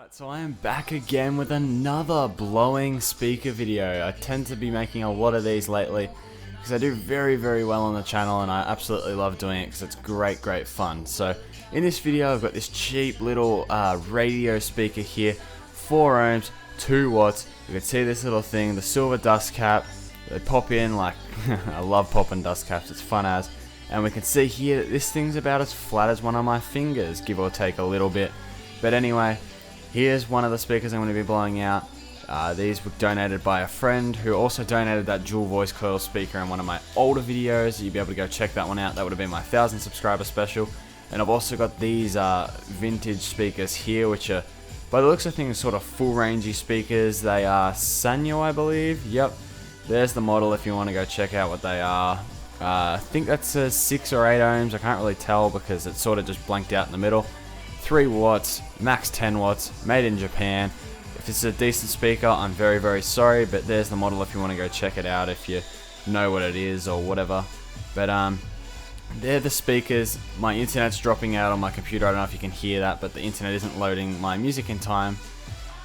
Alright, so I am back again with another blowing speaker video. I tend to be making a lot of these lately because I do very well on the channel and I absolutely love doing it because it's great fun. So in this video I've got this cheap little radio speaker here, 4 ohms, 2 watts. You can see this little thing, the silver dust cap. They pop in like, I love popping dust caps, it's fun as. And we can see here that this thing's about as flat as one of my fingers, give or take a little bit. But anyway, here's one of the speakers I'm going to be blowing out. These were donated by a friend who also donated that dual voice coil speaker in one of my older videos. You'll be able to go check that one out. That would have been my 1,000 subscriber special. And I've also got these vintage speakers here, which are, by the looks of things, sort of full rangey speakers. They are Sanyo, I believe. Yep, there's the model if you want to go check out what they are. I think that's a 6 or 8 ohms. I can't really tell because it's sort of just blanked out in the middle. 3 watts, max 10 watts, made in Japan. If it's a decent speaker, I'm very sorry, but there's the model if you want to go check it out if you know what it is or whatever. But they're the speakers. My internet's dropping out on my computer. I don't know if you can hear that, but the internet isn't loading my music in time.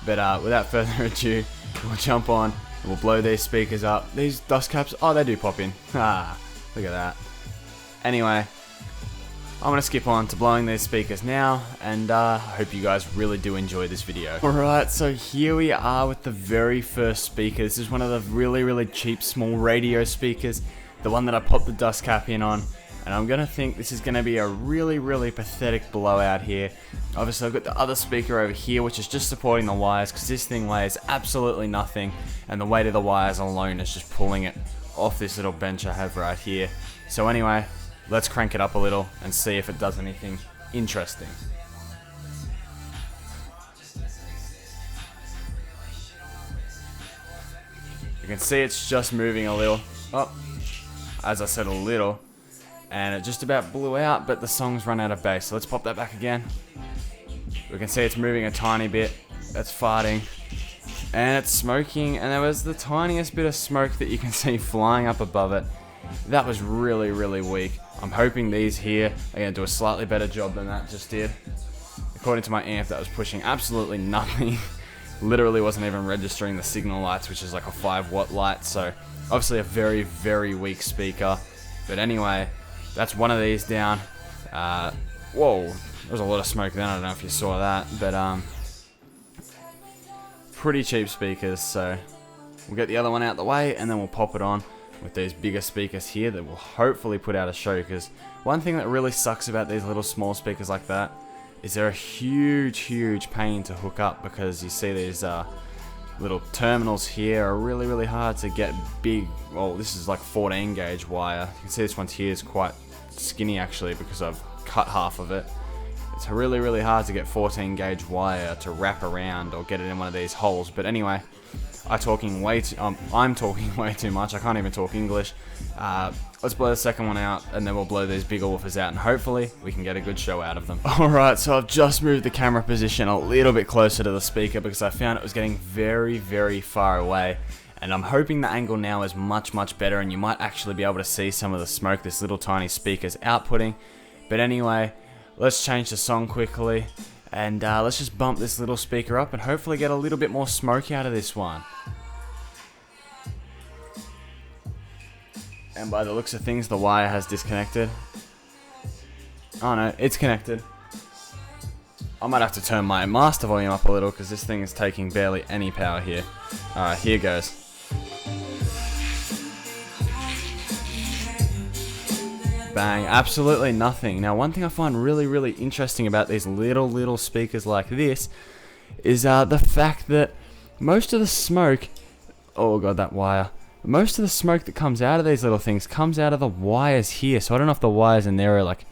But without further ado, we'll jump on and we'll blow these speakers up. These dust caps, oh, they do pop in. Ah, look at that. Anyway, I'm going to skip on to blowing these speakers now, and I hope you guys really do enjoy this video. Alright, so here we are with the very first speaker. This is one of the really cheap small radio speakers, the one that I popped the dust cap in on, and I'm going to think this is going to be a really pathetic blowout here. Obviously I've got the other speaker over here which is just supporting the wires because this thing weighs absolutely nothing, and the weight of the wires alone is just pulling it off this little bench I have right here. So anyway, let's crank it up a little and see if it does anything interesting. You can see it's just moving a little. Oh, as I said, a little. And it just about blew out, but the song's run out of bass. So let's pop that back again. We can see it's moving a tiny bit. It's farting. And it's smoking, and there was the tiniest bit of smoke that you can see flying up above it. That was really weak. I'm hoping these here are going to do a slightly better job than that just did. According to my amp, that was pushing absolutely nothing. Literally wasn't even registering the signal lights, which is like a 5-watt light. So obviously a very weak speaker. But anyway, that's one of these down. Whoa, there was a lot of smoke then. I don't know if you saw that, but pretty cheap speakers. So we'll get the other one out the way, and then we'll pop it on with these bigger speakers here that will hopefully put out a show. Because one thing that really sucks about these little small speakers like that is they're a huge pain to hook up, because you see these little terminals here are really hard to get big. Well, this is like 14 gauge wire. You can see this one here is quite skinny actually because I've cut half of it. It's really hard to get 14 gauge wire to wrap around or get it in one of these holes. But anyway, I'm talking way too much. I can't even talk English. Let's blow the second one out, and then we'll blow these bigger woofers out, and hopefully we can get a good show out of them. Alright, so I've just moved the camera position a little bit closer to the speaker because I found it was getting very far away. And I'm hoping the angle now is much better, and you might actually be able to see some of the smoke this little tiny speaker's outputting. But anyway, let's change the song quickly. And let's just bump this little speaker up and hopefully get a little bit more smoke out of this one. And by the looks of things, the wire has disconnected. Oh no, it's connected. I might have to turn my master volume up a little because this thing is taking barely any power here. Alright, here goes. Bang, absolutely nothing. Now, one thing I find really interesting about these little speakers like this is the fact that most of the smoke, oh god, that wire, most of the smoke that comes out of these little things comes out of the wires here. So I don't know if the wires in there are like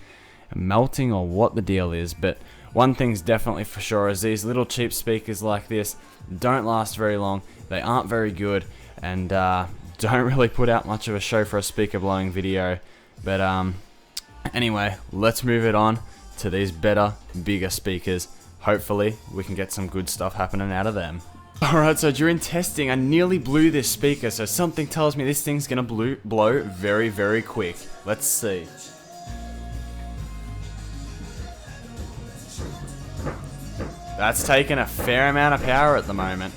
melting or what the deal is, but one thing's definitely for sure is these little cheap speakers like this don't last very long. They aren't very good, and don't really put out much of a show for a speaker blowing video. But anyway, let's move it on to these better, bigger speakers. Hopefully we can get some good stuff happening out of them. Alright, so during testing I nearly blew this speaker, so something tells me this thing's gonna blow very quick. Let's see. That's taking a fair amount of power at the moment.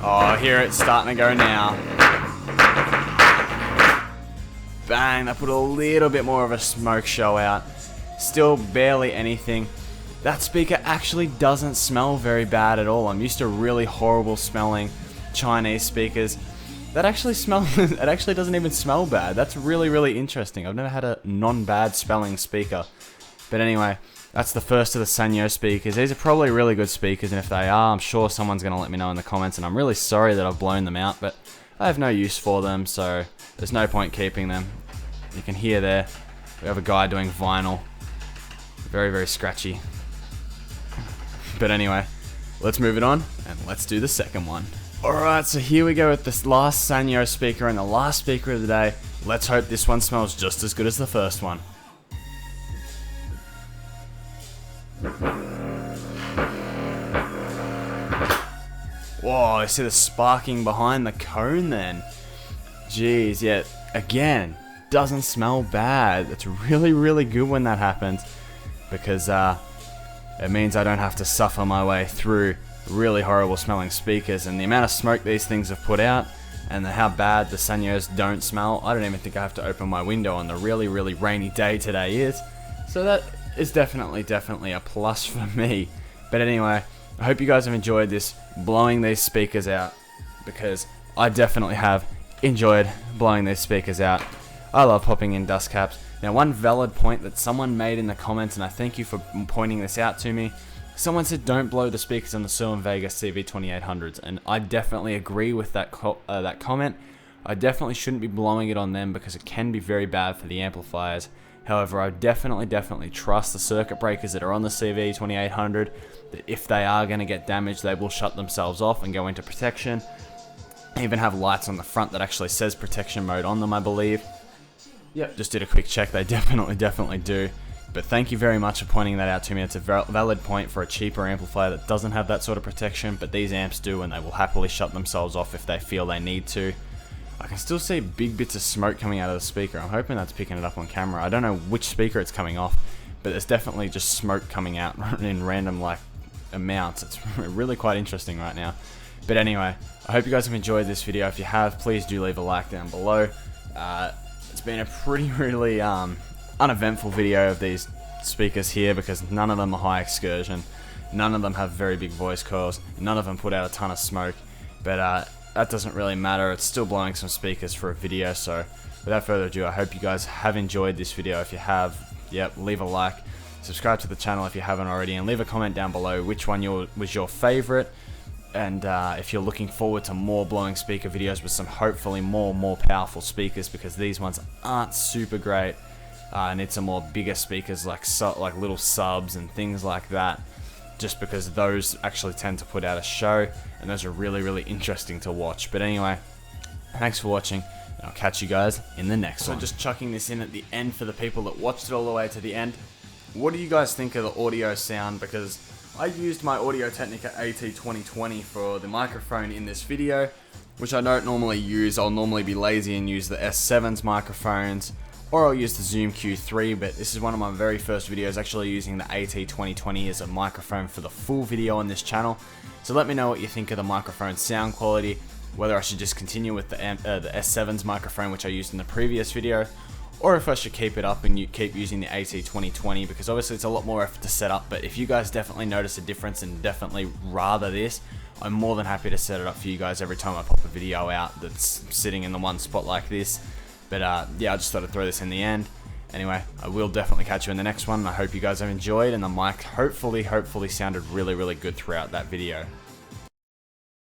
Oh, here it's starting to go now. Bang, that put a little bit more of a smoke show out. Still barely anything. That speaker actually doesn't smell very bad at all. I'm used to really horrible smelling Chinese speakers. That actually it actually doesn't even smell bad. That's really, really interesting. I've never had a non-bad smelling speaker. But anyway, that's the first of the Sanyo speakers. These are probably really good speakers, and if they are, I'm sure someone's going to let me know in the comments, and I'm really sorry that I've blown them out, but I have no use for them, so there's no point keeping them. You can hear there, we have a guy doing vinyl. Very, very scratchy. But anyway, let's move it on, and let's do the second one. Alright, so here we go with this last Sanyo speaker and the last speaker of the day. Let's hope this one smells just as good as the first one. Whoa, I see the sparking behind the cone then. Jeez, yeah, again, doesn't smell bad. It's really, really good when that happens, because it means I don't have to suffer my way through really horrible smelling speakers. And the amount of smoke these things have put out, and how bad the Sanyos don't smell, I don't even think I have to open my window on the really, really rainy day today is. So that is definitely a plus for me. But anyway, I hope you guys have enjoyed this, blowing these speakers out, because I definitely have enjoyed blowing these speakers out. I love popping in dust caps. Now, one valid point that someone made in the comments, and I thank you for pointing this out to me, someone said don't blow the speakers on the Cerwin Vega CV2800s, and I definitely agree with that comment. I definitely shouldn't be blowing it on them because it can be very bad for the amplifiers. However, I definitely trust the circuit breakers that are on the CV2800, that if they are going to get damaged, they will shut themselves off and go into protection. They even have lights on the front that actually says protection mode on them, I believe. Yep, just did a quick check, they definitely do. But thank you very much for pointing that out to me. It's a valid point for a cheaper amplifier that doesn't have that sort of protection, but these amps do, and they will happily shut themselves off if they feel they need to. I can still see big bits of smoke coming out of the speaker. I'm hoping that's picking it up on camera. I don't know which speaker it's coming off, but there's definitely just smoke coming out in random amounts. It's really quite interesting right now. But anyway, I hope you guys have enjoyed this video. If you have, please do leave a like down below. It's been a pretty really uneventful video of these speakers here, because none of them are high excursion, none of them have very big voice coils, none of them put out a ton of smoke, but that doesn't really matter. It's still blowing some speakers for a video. So without further ado, I hope you guys have enjoyed this video. If you have, yep, leave a like, subscribe to the channel if you haven't already, and leave a comment down below which one was your favorite. And if you're looking forward to more blowing speaker videos with some hopefully more powerful speakers, because these ones aren't super great, and it's some more bigger speakers like little subs and things like that, just because those actually tend to put out a show, and those are really interesting to watch. But anyway, thanks for watching, and I'll catch you guys in the next one. So just chucking this in at the end for the people that watched it all the way to the end. What do you guys think of the audio sound? Because I used my Audio-Technica AT2020 for the microphone in this video, which I don't normally use. I'll normally be lazy and use the S7's microphones, or I'll use the Zoom Q3, but this is one of my very first videos actually using the AT2020 as a microphone for the full video on this channel. So let me know what you think of the microphone sound quality, whether I should just continue with the S7's microphone, which I used in the previous video, or if I should keep it up and keep using the AT2020, because obviously it's a lot more effort to set up. But if you guys definitely notice a difference and definitely rather this, I'm more than happy to set it up for you guys every time I pop a video out that's sitting in the one spot like this. But yeah, I just thought I'd throw this in the end. Anyway, I will definitely catch you in the next one. I hope you guys have enjoyed, and the mic hopefully sounded really good throughout that video.